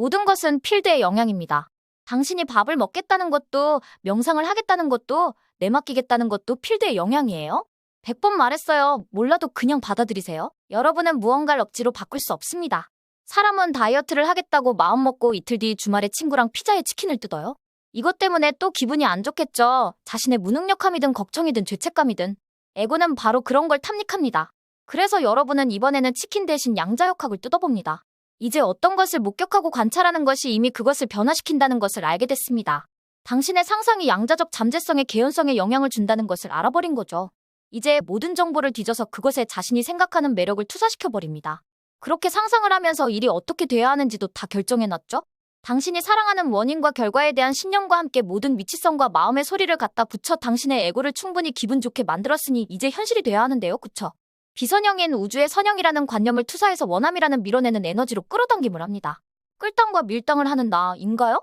모든 것은 필드의 영향입니다. 당신이 밥을 먹겠다는 것도, 명상을 하겠다는 것도, 내맡기겠다는 것도 필드의 영향이에요. 100번 말했어요. 몰라도 그냥 받아들이세요. 여러분은 무언가를 억지로 바꿀 수 없습니다. 사람은 다이어트를 하겠다고 마음먹고 이틀 뒤 주말에 친구랑 피자에 치킨을 뜯어요. 이것 때문에 또 기분이 안 좋겠죠. 자신의 무능력함이든 걱정이든 죄책감이든. 에고는 바로 그런 걸 탐닉합니다. 그래서 여러분은 이번에는 치킨 대신 양자역학을 뜯어봅니다. 이제 어떤 것을 목격하고 관찰하는 것이 이미 그것을 변화시킨다는 것을 알게 됐습니다. 당신의 상상이 양자적 잠재성의 개연성에 영향을 준다는 것을 알아버린 거죠. 이제 모든 정보를 뒤져서 그것에 자신이 생각하는 매력을 투사시켜버립니다. 그렇게 상상을 하면서 일이 어떻게 돼야 하는지도 다 결정해놨죠? 당신이 사랑하는 원인과 결과에 대한 신념과 함께 모든 위치성과 마음의 소리를 갖다 붙여 당신의 에고를 충분히 기분 좋게 만들었으니 이제 현실이 돼야 하는데요. 그쵸? 비선형인 우주의 선형이라는 관념을 투사해서 원함이라는 밀어내는 에너지로 끌어당김을 합니다. 끌당과 밀당을 하는 나인가요?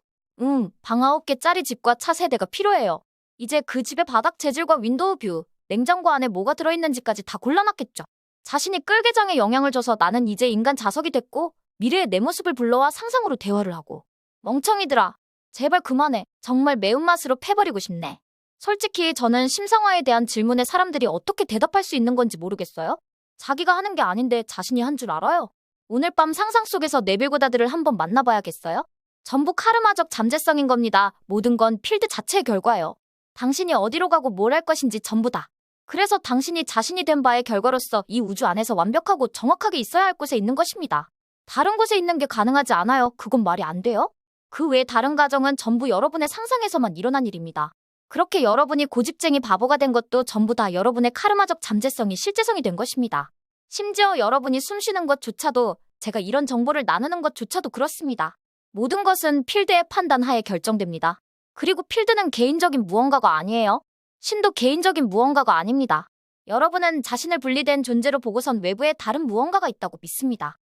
방 9개짜리 집과 차 3대가 필요해요. 이제 그 집의 바닥 재질과 윈도우 뷰, 냉장고 안에 뭐가 들어있는지까지 다 골라놨겠죠. 자신이 끌개장에 영향을 줘서 나는 이제 인간 자석이 됐고 미래의 내 모습을 불러와 상상으로 대화를 하고. 멍청이들아, 제발 그만해. 정말 매운맛으로 패버리고 싶네. 솔직히 저는 심상화에 대한 질문에 사람들이 어떻게 대답할 수 있는 건지 모르겠어요. 자기가 하는 게 아닌데 자신이 한 줄 알아요. 오늘 밤 상상 속에서 네빌고다들을 한번 만나봐야겠어요? 전부 카르마적 잠재성인 겁니다. 모든 건 필드 자체의 결과예요. 당신이 어디로 가고 뭘 할 것인지 전부 다. 그래서 당신이 자신이 된 바의 결과로서 이 우주 안에서 완벽하고 정확하게 있어야 할 곳에 있는 것입니다. 다른 곳에 있는 게 가능하지 않아요. 그건 말이 안 돼요. 그 외 다른 가정은 전부 여러분의 상상에서만 일어난 일입니다. 그렇게 여러분이 고집쟁이 바보가 된 것도 전부 다 여러분의 카르마적 잠재성이 실제성이 된 것입니다. 심지어 여러분이 숨쉬는 것조차도, 제가 이런 정보를 나누는 것조차도 그렇습니다. 모든 것은 필드의 판단하에 결정됩니다. 그리고 필드는 개인적인 무언가가 아니에요. 신도 개인적인 무언가가 아닙니다. 여러분은 자신을 분리된 존재로 보고선 외부에 다른 무언가가 있다고 믿습니다.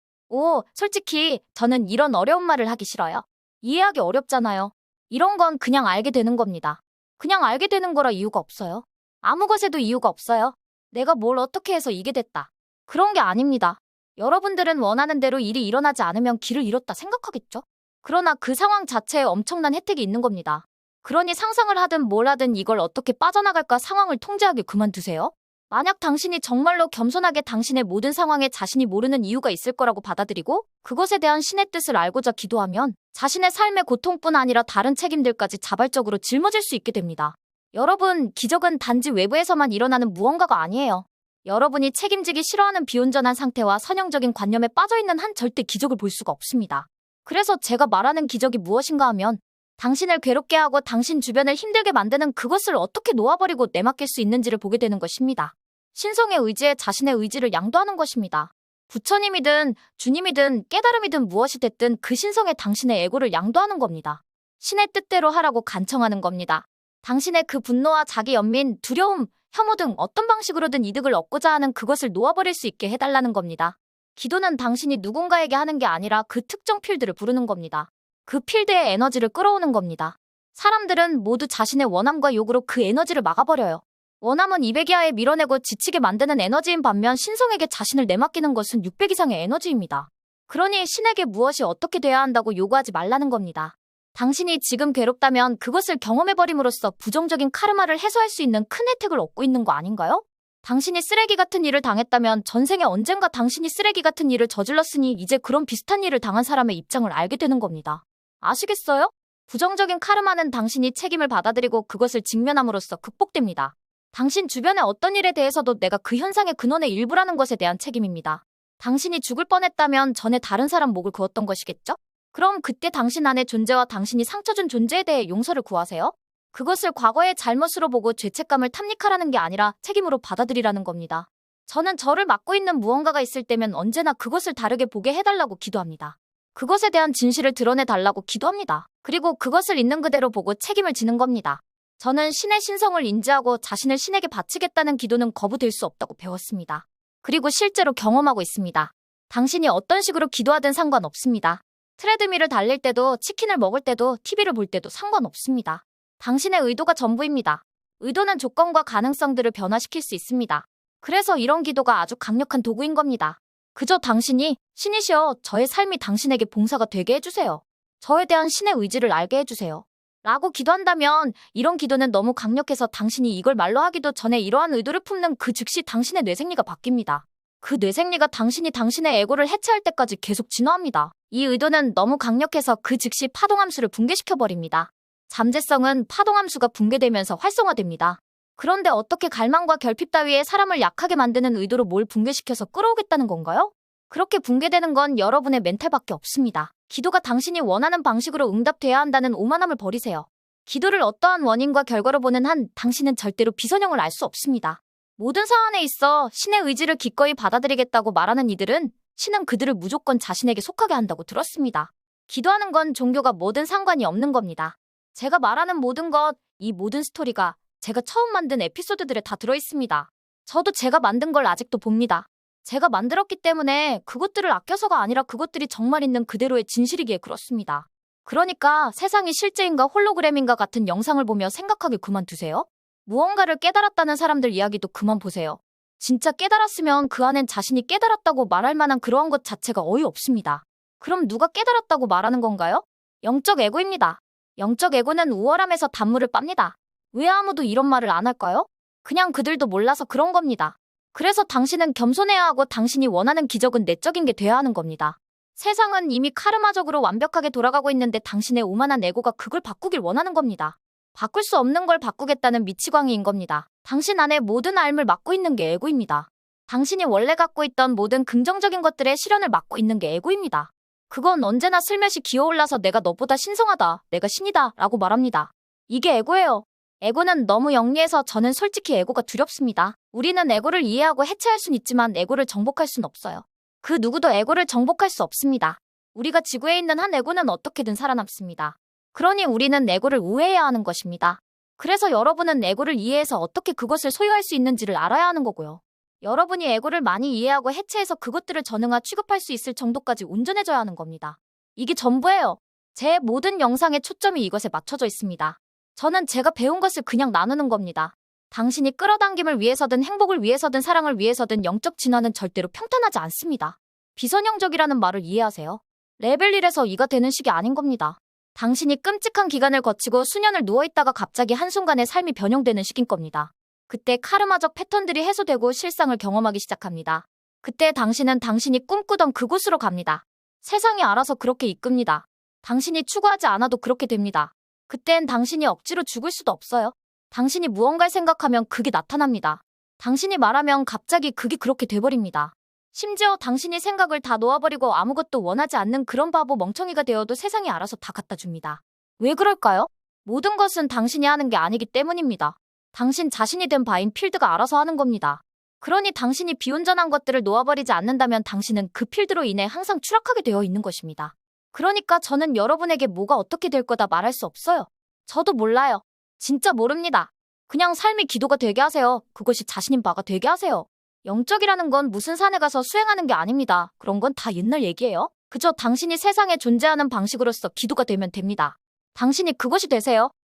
솔직히 저는 이런 어려운 말을 하기 싫어요. 이해하기 어렵잖아요. 이런 건 그냥 알게 되는 겁니다. 그냥 알게 되는 거라 이유가 없어요. 아무 것에도 이유가 없어요. 내가 뭘 어떻게 해서 이게 됐다. 그런 게 아닙니다. 여러분들은 원하는 대로 일이 일어나지 않으면 길을 잃었다 생각하겠죠? 그러나 그 상황 자체에 엄청난 혜택이 있는 겁니다. 그러니 상상을 하든 뭘 하든 이걸 어떻게 빠져나갈까 상황을 통제하길 그만두세요. 만약 당신이 정말로 겸손하게 당신의 모든 상황에 자신이 모르는 이유가 있을 거라고 받아들이고 그것에 대한 신의 뜻을 알고자 기도하면 자신의 삶의 고통뿐 아니라 다른 책임들까지 자발적으로 짊어질 수 있게 됩니다. 여러분, 기적은 단지 외부에서만 일어나는 무언가가 아니에요. 여러분이 책임지기 싫어하는 비온전한 상태와 선형적인 관념에 빠져있는 한 절대 기적을 볼 수가 없습니다. 그래서 제가 말하는 기적이 무엇인가 하면 당신을 괴롭게 하고 당신 주변을 힘들게 만드는 그것을 어떻게 놓아버리고 내맡길 수 있는지를 보게 되는 것입니다. 신성의 의지에 자신의 의지를 양도하는 것입니다. 부처님이든 주님이든 깨달음이든 무엇이 됐든 그 신성에 당신의 에고를 양도하는 겁니다. 신의 뜻대로 하라고 간청하는 겁니다. 당신의 그 분노와 자기 연민, 두려움, 혐오 등 어떤 방식으로든 이득을 얻고자 하는 그것을 놓아버릴 수 있게 해달라는 겁니다. 기도는 당신이 누군가에게 하는 게 아니라 그 특정 필드를 부르는 겁니다. 그 필드의 에너지를 끌어오는 겁니다. 사람들은 모두 자신의 원함과 욕으로 그 에너지를 막아버려요. 원함은 200 이하에 밀어내고 지치게 만드는 에너지인 반면 신성에게 자신을 내맡기는 것은 600 이상의 에너지입니다. 그러니 신에게 무엇이 어떻게 돼야 한다고 요구하지 말라는 겁니다. 당신이 지금 괴롭다면 그것을 경험해버림으로써 부정적인 카르마를 해소할 수 있는 큰 혜택을 얻고 있는 거 아닌가요? 당신이 쓰레기 같은 일을 당했다면 전생에 언젠가 당신이 쓰레기 같은 일을 저질렀으니 이제 그런 비슷한 일을 당한 사람의 입장을 알게 되는 겁니다. 아시겠어요? 부정적인 카르마는 당신이 책임을 받아들이고 그것을 직면함으로써 극복됩니다. 당신 주변의 어떤 일에 대해서도 내가 그 현상의 근원의 일부라는 것에 대한 책임입니다. 당신이 죽을 뻔했다면 전에 다른 사람 목을 그었던 것이겠죠? 그럼 그때 당신 안의 존재와 당신이 상처 준 존재에 대해 용서를 구하세요. 그것을 과거의 잘못으로 보고 죄책감을 탐닉하라는 게 아니라 책임으로 받아들이라는 겁니다. 저는 저를 맡고 있는 무언가가 있을 때면 언제나 그것을 다르게 보게 해달라고 기도합니다. 그것에 대한 진실을 드러내달라고 기도합니다. 그리고 그것을 있는 그대로 보고 책임을 지는 겁니다. 저는 신의 신성을 인지하고 자신을 신에게 바치겠다는 기도는 거부될 수 없다고 배웠습니다. 그리고 실제로 경험하고 있습니다. 당신이 어떤 식으로 기도하든 상관없습니다. 트레드밀을 달릴 때도, 치킨을 먹을 때도, TV를 볼 때도 상관없습니다. 당신의 의도가 전부입니다. 의도는 조건과 가능성들을 변화시킬 수 있습니다. 그래서 이런 기도가 아주 강력한 도구인 겁니다. 그저 당신이 신이시여 저의 삶이 당신에게 봉사가 되게 해주세요. 저에 대한 신의 의지를 알게 해주세요. 라고 기도한다면 이런 기도는 너무 강력해서 당신이 이걸 말로 하기도 전에 이러한 의도를 품는 그 즉시 당신의 뇌생리가 바뀝니다. 그 뇌생리가 당신이 당신의 에고를 해체할 때까지 계속 진화합니다. 이 의도는 너무 강력해서 그 즉시 파동함수를 붕괴시켜버립니다. 잠재성은 파동함수가 붕괴되면서 활성화됩니다. 그런데 어떻게 갈망과 결핍 따위에 사람을 약하게 만드는 의도로 뭘 붕괴시켜서 끌어오겠다는 건가요? 그렇게 붕괴되는 건 여러분의 멘탈밖에 없습니다. 기도가 당신이 원하는 방식으로 응답돼야 한다는 오만함을 버리세요. 기도를 어떠한 원인과 결과로 보는 한 당신은 절대로 비선형을 알 수 없습니다. 모든 사안에 있어 신의 의지를 기꺼이 받아들이겠다고 말하는 이들은 신은 그들을 무조건 자신에게 속하게 한다고 들었습니다. 기도하는 건 종교가 뭐든 상관이 없는 겁니다. 제가 말하는 모든 것, 이 모든 스토리가 제가 처음 만든 에피소드들에 다 들어있습니다. 저도 제가 만든 걸 아직도 봅니다. 제가 만들었기 때문에 그것들을 아껴서가 아니라 그것들이 정말 있는 그대로의 진실이기에 그렇습니다. 그러니까 세상이 실제인가 홀로그램인가 같은 영상을 보며 생각하길 그만두세요. 무언가를 깨달았다는 사람들 이야기도 그만 보세요. 진짜 깨달았으면 그 안엔 자신이 깨달았다고 말할 만한 그러한 것 자체가 어이없습니다. 그럼 누가 깨달았다고 말하는 건가요? 영적 에고입니다. 영적 에고는 우월함에서 단물을 빱니다. 왜 아무도 이런 말을 안 할까요? 그냥 그들도 몰라서 그런 겁니다. 그래서 당신은 겸손해야 하고 당신이 원하는 기적은 내적인 게 돼야 하는 겁니다. 세상은 이미 카르마적으로 완벽하게 돌아가고 있는데 당신의 오만한 에고가 그걸 바꾸길 원하는 겁니다. 바꿀 수 없는 걸 바꾸겠다는 미치광이인 겁니다. 당신 안에 모든 앓음을 막고 있는 게 에고입니다. 당신이 원래 갖고 있던 모든 긍정적인 것들의 실현을 막고 있는 게 에고입니다. 그건 언제나 슬며시 기어올라서 내가 너보다 신성하다, 내가 신이다 라고 말합니다. 이게 에고예요. 에고는 너무 영리해서 저는 솔직히 에고가 두렵습니다. 우리는 에고를 이해하고 해체할 순 있지만 에고를 정복할 순 없어요. 그 누구도 에고를 정복할 수 없습니다. 우리가 지구에 있는 한 에고는 어떻게든 살아남습니다. 그러니 우리는 에고를 우회해야 하는 것입니다. 그래서 여러분은 에고를 이해해서 어떻게 그것을 소유할 수 있는지를 알아야 하는 거고요. 여러분이 에고를 많이 이해하고 해체해서 그것들을 전응화 취급할 수 있을 정도까지 온전해져야 하는 겁니다. 이게 전부예요. 제 모든 영상의 초점이 이것에 맞춰져 있습니다. 저는 제가 배운 것을 그냥 나누는 겁니다. 당신이 끌어당김을 위해서든 행복을 위해서든 사랑을 위해서든 영적 진화는 절대로 평탄하지 않습니다. 비선형적이라는 말을 이해하세요. 레벨 1에서 2가 되는 식이 아닌 겁니다. 당신이 끔찍한 기간을 거치고 수년을 누워있다가 갑자기 한순간에 삶이 변형되는 식인 겁니다. 그때 카르마적 패턴들이 해소되고 실상을 경험하기 시작합니다. 그때 당신은 당신이 꿈꾸던 그곳으로 갑니다. 세상이 알아서 그렇게 이끕니다. 당신이 추구하지 않아도 그렇게 됩니다. 그땐 당신이 억지로 죽을 수도 없어요. 당신이 무언가를 생각하면 그게 나타납니다. 당신이 말하면 갑자기 그게 그렇게 돼버립니다. 심지어 당신이 생각을 다 놓아버리고 아무것도 원하지 않는 그런 바보 멍청이가 되어도 세상이 알아서 다 갖다 줍니다. 왜 그럴까요? 모든 것은 당신이 하는 게 아니기 때문입니다. 당신 자신이 된 바인 필드가 알아서 하는 겁니다. 그러니 당신이 비운전한 것들을 놓아버리지 않는다면 당신은 그 필드로 인해 항상 추락하게 되어 있는 것입니다. 그러니까 저는 여러분에게 뭐가 어떻게 될 거다 말할 수 없어요. 저도 몰라요. 진짜 모릅니다. 그냥 삶이 기도가 되게 하세요. 그것이 자신인 바가 되게 하세요. 영적이라는 건 무슨 산에 가서 수행하는 게 아닙니다. 그런 건 다 옛날 얘기예요. 그저 당신이 세상에 존재하는 방식으로서 기도가 되면 됩니다. 당신이 그것이 되세요.